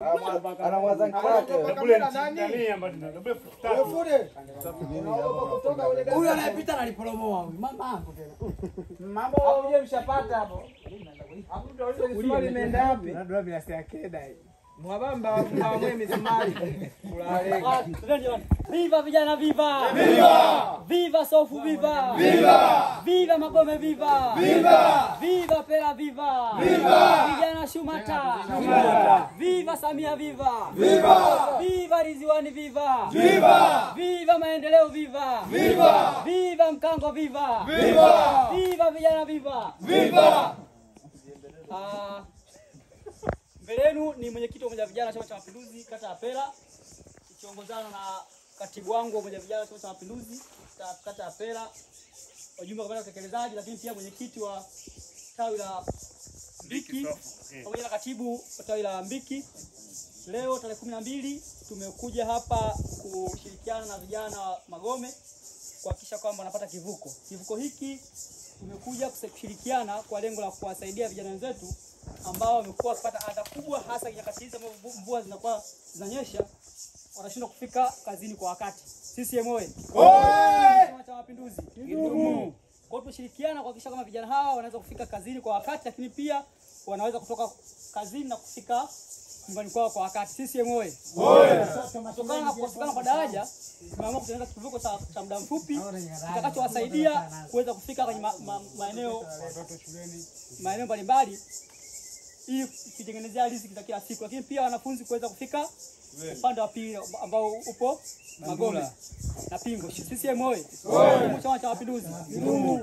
Ana mwenzake huyu anayepita analipromoa huyu mama hapo tena. mambo hapo mshapata hapo. Hapo ndio ile swali imeenda wapi? Na ndio bila siakeda hii. Mwabamba wa mwe misumari. Viva vijana viva! Viva! Viva Sofu viva! Viva! Viva Magome viva! Viva! Viva Pera viva! Viva! Vijana Shumata! Viva! Viva Samia viva! Viva! Viva Ridhiwani viva! Viva! Viva Maendeleo viva! Viva! Viva Mkango viva! Viva! Viva vijana viva! Viva! Mbele yenu ni mwenyekiti wa Umoja wa Vijana Chama cha Mapinduzi kata ya Pera, ikiongozana na katibu wangu wa Umoja wa Vijana Chama cha Mapinduzi kata ya Pera, wajumbe wa utekelezaji, lakini pia mwenyekiti wa tawi la Mbiki pamoja na katibu wa tawi la Mbiki. Leo tarehe 12 tumekuja hapa kushirikiana na vijana wa Magome kuhakikisha kwamba wanapata kivuko. Kivuko hiki tumekuja kushirikiana kwa lengo la kuwasaidia vijana wenzetu ambao wamekuwa kupata adha kubwa, hasa nyakati hizi ambapo mvua zinakuwa zinanyesha, wanashindwa kufika kazini kwa wakati. CCM oyee! Chama cha Mapinduzi kidumu! Kwa kushirikiana kuhakikisha kama vijana hawa wanaweza kufika kazini kwa wakati, lakini pia wanaweza kutoka kazini na kufika nyumbani kwao kwa wakati. CCM oyee! Kutokana na kukosekana kwa daraja, tumeamua kutengeneza kivuko cha muda mfupi kitakachowasaidia kuweza kufika kwenye maeneo mbalimbali ili kutengenezea riziki za kila siku, lakini pia wanafunzi kuweza kufika upande wa pili ambao upo Magome na Pingo. CCM oyee! Chama cha Mapinduzi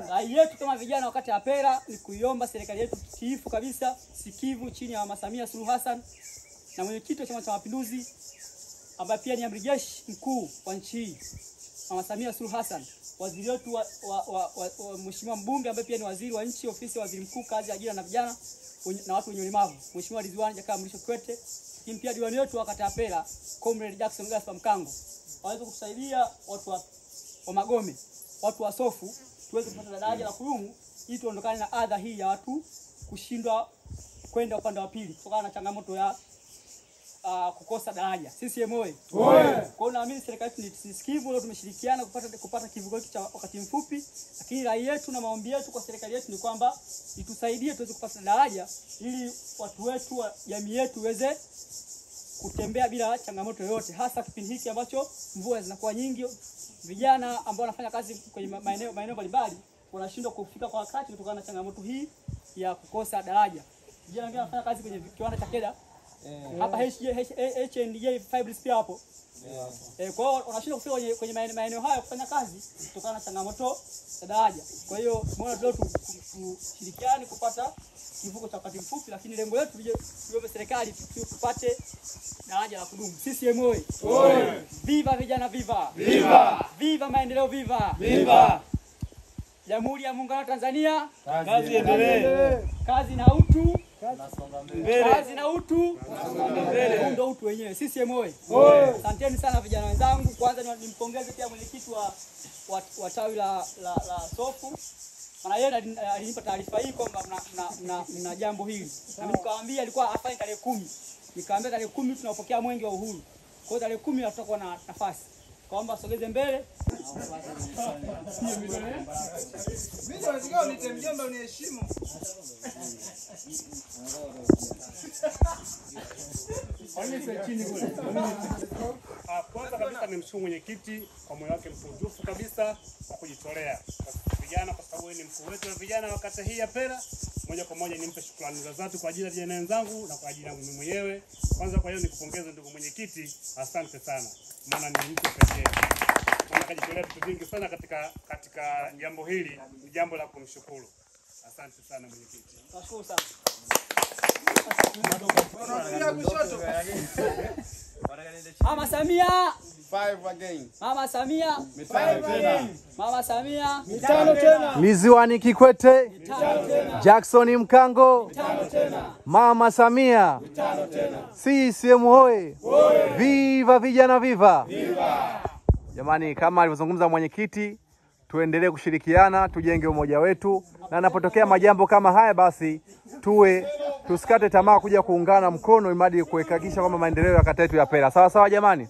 rai yetu kama vijana wakati ya Pera ni kuiomba serikali yetu tiifu kabisa, sikivu, chini ya Mama Samia Suluhu Hassan na mwenyekiti wa Chama cha Mapinduzi ambaye pia ni amiri jeshi mkuu wa nchi hii Mama Samia Suluhu Hassan, waziri wetu wa mheshimiwa mbunge ambaye pia ni waziri wa nchi ofisi ya waziri mkuu kazi, ajira na vijana na watu wenye ulemavu, Mheshimiwa Ridhiwani Jakaya Mrisho Kikwete, lakini pia diwani wetu wa kata ya Pera Comrade Jackson Gaspar Mkango, waweze kutusaidia watu wa Magome, watu wa Sofu tuweze kupata daraja la kudumu ili tuondokane na adha hii ya watu kushindwa kwenda upande wa pili kutokana na changamoto ya kukosa daraja. CCM oyee! Kwa naamini serikali yetu ni sikivu, leo tumeshirikiana kupata kivuko hiki cha wakati mfupi, lakini rai yetu na maombi yetu kwa serikali yetu ni kwamba itusaidie tuweze kupata daraja ili watu wetu wa jamii yetu weze kutembea bila changamoto yoyote, hasa kipindi hiki ambacho mvua zinakuwa nyingi. Vijana ambao wanafanya kazi kwenye maeneo mbalimbali wanashindwa kufika kwa wakati kutokana na changamoto hii ya kukosa daraja. Vijana wengine wanafanya kazi kwenye kiwanda cha Keda hapa H&J Fibers pia hapo. Kwa hiyo wanashindwa kufika kwenye maeneo haya kufanya kazi kutokana na changamoto ya daraja. Kwa hiyo tumeona leo tushirikiane kupata kivuko cha wakati mfupi, lakini lengo letu tuombe serikali tupate daraja la kudumu. CCM oyee! Viva vijana viva! Viva! Viva maendeleo viva! Viva! Jamhuri ya Muungano wa Tanzania, kazi iendelee. Kazi na utu, kazi na utu, ndio utu wenyewe. CCM oyee! Asanteni sana vijana wenzangu. Kwanza nimpongeze pia mwenyekiti wa tawi la Sofu. Maana yeye alinipa taarifa hii kwamba mna jambo hili. Na mimi nikamwambia alikuwa afanye tarehe 10. Nikamwambia tarehe 10 tunapokea mwenge wa uhuru. Kwa hiyo tarehe 10 tutakuwa na nafasi. Kaomba sogeze mbele. Mimi nataka unite mjomba uniheshimu. Kwanza kabisa nimshukuru mwenyekiti kwa moyo wake mkunjufu kabisa kwa kujitolea kwa vijana, kwa sababu ni mkuu wetu wa vijana wa kata hii ya Pera. Moja kwa moja nimpe shukrani za dhati kwa ajili ya vijana wenzangu na kwa ajili yangu mimi mwenyewe. Kwanza kwa hiyo nikupongeze ndugu mwenyekiti, asante sana. Maana ni mtu pekee. Maana kajitolea vitu vingi sana katika jambo hili, ni jambo la kumshukuru. Asante sana mwenyekiti. Nashukuru sana. Mama Samia 5 again. Mama Samia 5 again. Mama Samia Mitano tena. Ridhiwani Kikwete, mitano tena. Jackson Mkango, Mitano tena. Mama Samia, Mitano tena. CCM oyee! Viva vijana viva! Jamani, kama alivyozungumza mwenyekiti, tuendelee kushirikiana, tujenge umoja wetu, na napotokea majambo kama haya basi tusikate tamaa kuja kuungana mkono imadi kuhakikisha kwamba maendeleo ya kata yetu ya Pera. Sawa sawa jamani?